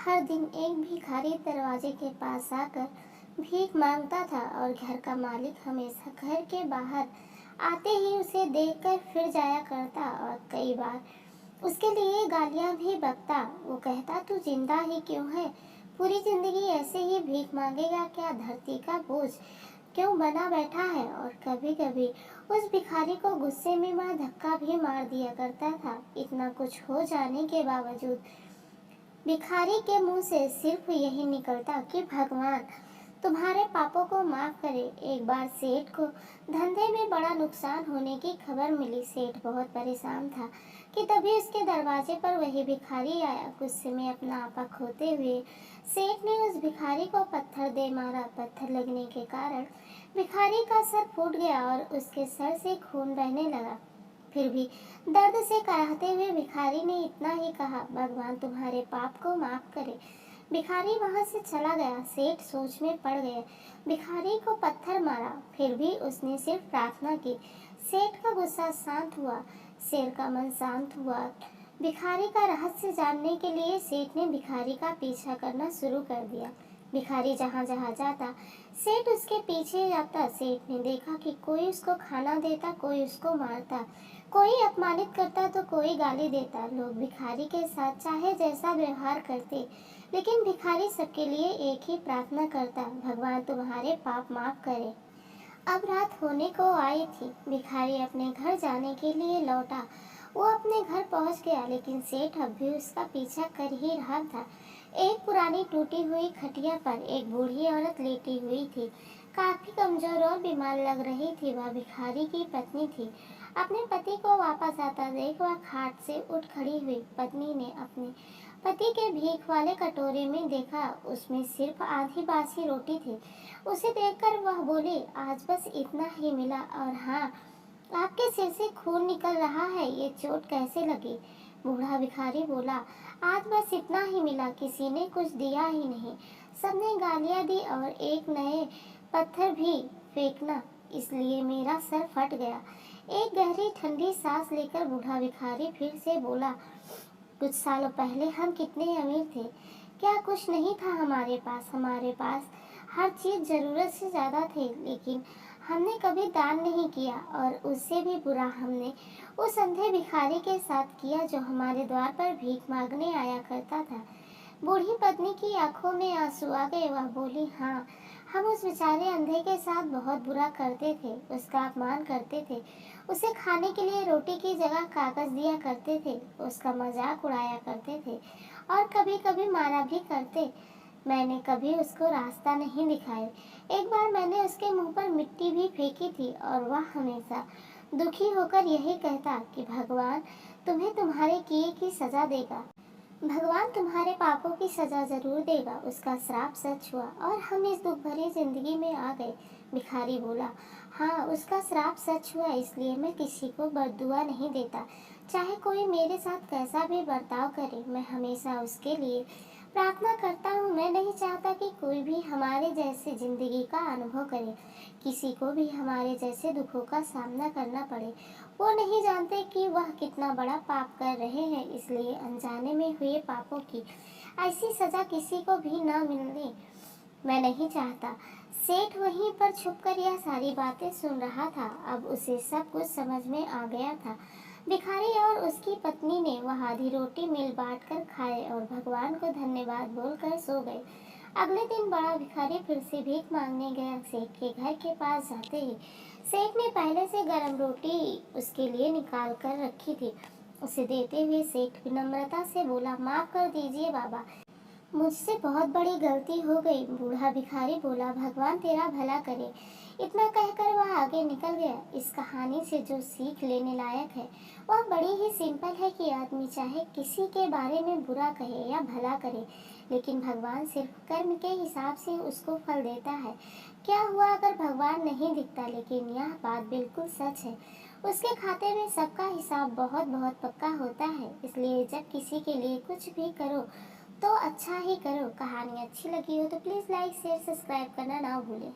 हर दिन एक भिखारी दरवाजे के पास आकर भीख मांगता था और घर का मालिक हमेशा घर के बाहर आते ही उसे देखकर फिर जाया करता और कई बार उसके लिए गालियां भी बकता। वो कहता, तू जिंदा ही क्यों है? पूरी जिंदगी ऐसे ही भीख मांगेगा क्या? धरती का बोझ क्यों बना बैठा है? और कभी कभी उस भिखारी को गुस्से में वह धक्का भी मार दिया करता था। इतना कुछ हो जाने के बावजूद भिखारी के मुंह से सिर्फ यही निकलता कि भगवान तुम्हारे पापों को माफ करे। एक बार सेठ को धंधे में बड़ा नुकसान होने की खबर मिली। सेठ बहुत परेशान था कि तभी उसके दरवाजे पर वही भिखारी आया। गुस्से में अपना आपा खोते हुए सेठ ने उस भिखारी को पत्थर दे मारा। पत्थर लगने के कारण भिखारी का सर फूट गया और उसके सर से खून बहने लगा। फिर भी दर्द से कराहते हुए भिखारी ने इतना ही कहा, भगवान तुम्हारे पाप को माफ करे। भिखारी वहां से चला गया। सेठ सोच में पड़ गए। भिखारी को पत्थर मारा, फिर भी उसने सिर्फ प्रार्थना की। सेठ का गुस्सा शांत हुआ, शेर का मन शांत हुआ। भिखारी का रहस्य जानने के लिए सेठ ने भिखारी का पीछा करना शुरू कर दिया। भिखारी जहाँ जहाँ जाता सेठ उसके पीछे जाता। सेठ ने देखा कि कोई उसको खाना देता, कोई उसको मारता, कोई अपमानित करता तो कोई गाली देता। लोग भिखारी के साथ चाहे जैसा व्यवहार करते, लेकिन भिखारी सबके लिए एक ही प्रार्थना करता, भगवान तुम्हारे पाप माफ करे। अब रात होने को आई थी। भिखारी अपने घर जाने के लिए लौटा। वो अपने घर पहुंच गया, लेकिन सेठ अब भी उसका पीछा कर ही रहा था। एक पुरानी टूटी हुई खटिया पर एक बूढ़ी औरत लेटी हुई थी। काफी कमजोर और बीमार लग रही थी। वह भिखारी की पत्नी थी। अपने पति को वापस आता देख वह खाट से उठ खड़ी हुई। पत्नी ने अपने पति के भीख वाले कटोरे में देखा, उसमें सिर्फ आधी बासी रोटी थी। उसे देखकर वह बोली, आज बस इतना ही मिला, और हाँ, आपके सिर से खून निकल रहा है, ये चोट कैसे लगी? बूढ़ा भिखारी बोला, आज बस इतना ही मिला, किसी ने कुछ दिया ही नहीं। सबने गालियां दी और एक नए पत्थर भी फेंकना, इसलिए मेरा सर फट गया। एक गहरी ठंडी सांस लेकर बूढ़ा भिखारी फिर से बोला, कुछ सालों पहले हम कितने अमीर थे, क्या कुछ नहीं था हमारे पास हर चीज जरूरत से ज्यादा थी, लेकिन हमने कभी दान नहीं किया, और उससे भी बुरा हमने उस अंधे भिखारी के साथ किया जो हमारे द्वार पर भीख मांगने आया करता था। बूढ़ी पत्नी की आंखों में आंसू आ गए। वह बोली, हाँ, हम उस बेचारे अंधे के साथ बहुत बुरा करते थे, उसका अपमान करते थे, उसे खाने के लिए रोटी की जगह कागज दिया करते थे, उसका मजाक उड़ाया करते थे और कभी कभी मारा भी करते। मैंने कभी उसको रास्ता नहीं दिखाया। एक बार मैंने उसके मुंह पर मिट्टी भी फेंकी थी और वह हमेशा दुखी होकर यही कहता कि भगवान तुम्हें तुम्हारे किए की सजा देगा, भगवान तुम्हारे पापों की सजा जरूर देगा। उसका श्राप सच हुआ और हम इस दुख भरी जिंदगी में आ गए। भिखारी बोला, हाँ, उसका श्राप सच हुआ, इसलिए मैं किसी को बददुआ नहीं देता। चाहे कोई मेरे साथ कैसा भी बर्ताव करे, मैं हमेशा उसके लिए प्रार्थना करता हूँ। मैं नहीं चाहता कि कोई भी हमारे जैसे जिंदगी का अनुभव करे, किसी को भी हमारे जैसे दुखों का सामना करना पड़े। वो नहीं जानते कि वह कितना बड़ा पाप कर रहे हैं, इसलिए अनजाने में हुए पापों की ऐसी सजा किसी को भी न मिलने मैं नहीं चाहता। सेठ वहीं पर छुपकर यह सारी बातें सुन रहा था। अब उसे सब कुछ समझ में आ गया था। भिखारी और उसकी पत्नी ने वह आधी रोटी मिल बांट कर खाए और भगवान को धन्यवाद बोलकर सो गए। अगले दिन बड़ा भिखारी फिर से भीख मांगने गया। सेठ के घर के पास जाते ही सेठ ने पहले से गर्म रोटी उसके लिए निकाल कर रखी थी। उसे देते हुए सेठ विनम्रता से बोला, माफ कर दीजिए बाबा, मुझसे बहुत बड़ी गलती हो गई। बूढ़ा भिखारी बोला, भगवान तेरा भला करे। इतना कहकर वह आगे निकल गया। इस कहानी से जो सीख लेने लायक है वह बड़ी ही सिंपल है कि आदमी चाहे किसी के बारे में बुरा कहे या भला करे, लेकिन भगवान सिर्फ कर्म के हिसाब से उसको फल देता है। क्या हुआ अगर भगवान नहीं दिखता, लेकिन यह बात बिल्कुल सच है, उसके खाते में सबका हिसाब बहुत बहुत पक्का होता है। इसलिए जब किसी के लिए कुछ भी करो तो अच्छा ही करो। कहानी अच्छी लगी हो तो प्लीज़ लाइक शेयर सब्सक्राइब करना ना भूलें।